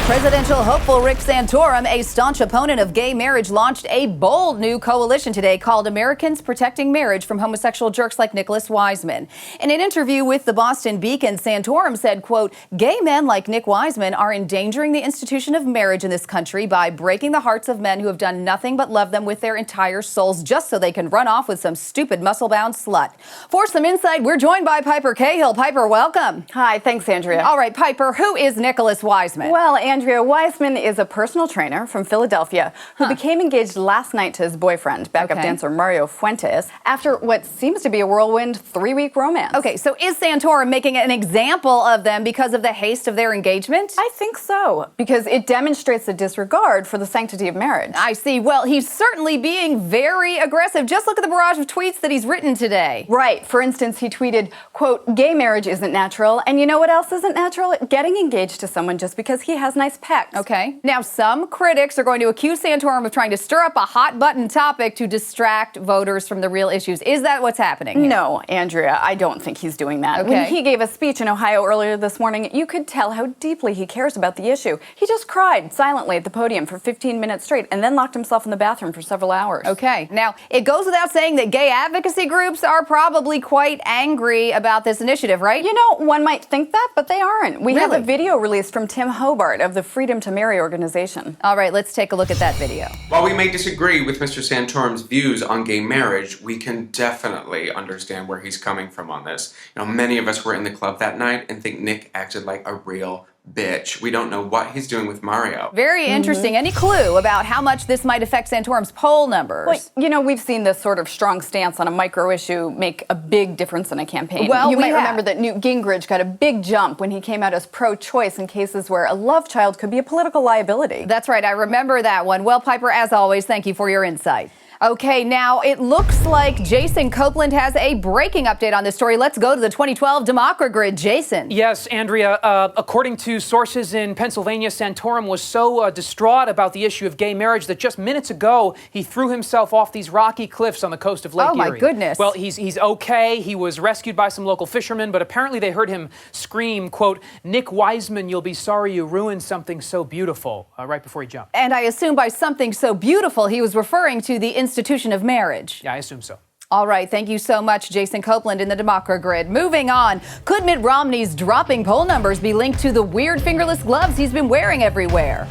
Presidential hopeful Rick Santorum, a staunch opponent of gay marriage, launched a bold new coalition today called Americans Protecting Marriage from Homosexual Jerks Like Nicholas Wiseman. In an interview with the Boston Beacon, Santorum said, quote, "Gay men like Nick Wiseman are endangering the institution of marriage in this country by breaking the hearts of men who have done nothing but love them with their entire souls just so they can run off with some stupid muscle-bound slut." For some insight, we're joined by Piper CAHILL. Piper, welcome. Hi, thanks, Andrea. All right, Piper, who is Nicholas Wiseman? Well, Andrea, Wiseman is a personal trainer from Philadelphia who became engaged last night to his boyfriend, backup dancer Mario Fuentes, after what seems to be a whirlwind 3-week romance. Okay, so is Santorum making an example of them because of the haste of their engagement? I think so, because it demonstrates the disregard for the sanctity of marriage. I see. Well, he's certainly being very aggressive. Just look at the barrage of tweets that he's written today. Right. For instance, he tweeted, quote, "Gay marriage isn't natural, and you know what else isn't natural? Getting engaged to someone just because he has nice pecs." Okay. Now, some critics are going to accuse Santorum of trying to stir up a hot-button topic to distract voters from the real issues. Is that what's happening here? No, Andrea, I don't think he's doing that. Okay. When he gave a speech in Ohio earlier this morning, you could tell how deeply he cares about the issue. He just cried silently at the podium for 15 minutes straight and then locked himself in the bathroom for several hours. Okay. Now, it goes without saying that gay advocacy groups are probably quite angry about this initiative, right? You know, one might think that, but they aren't. We have Really? a video released from Tim Hobart of the Freedom to Marry organization. All right, let's take a look at that video. While we may disagree with Mr. Santorum's views on gay marriage, we can definitely understand where he's coming from on this. You know, many of us were in the club that night and think Nick acted like a real bitch. We don't know what he's doing with Mario. Very interesting. Any clue about how much this might affect Santorum's poll numbers? Well, you know, we've seen this sort of strong stance on a micro issue make a big difference in a campaign. Well, you we might have. remember that Newt Gingrich got a big jump when he came out as pro-choice in cases where a love child could be a political liability. That's right. I remember that one. Well, Piper, as always, thank you for your insight. Okay, now it looks like Jason Copeland has a breaking update on this story. Let's go to the 2012 Democrat Grid. Jason. Yes, Andrea. According to sources in Pennsylvania, Santorum was so distraught about the issue of gay marriage that just minutes ago he threw himself off these rocky cliffs on the coast of Lake Erie. Oh, my goodness. Well, he's okay. He was rescued by some local fishermen, but apparently they heard him scream, quote, "Nick Wiseman, you'll be sorry you ruined something so beautiful," right before he jumped. And I assume by something so beautiful, he was referring to the institution of marriage. Yeah, I assume so. All right. Thank you so much, Jason Copeland in the Democrat Grid. Moving on. Could Mitt Romney's dropping poll numbers be linked to the weird fingerless gloves he's been wearing everywhere?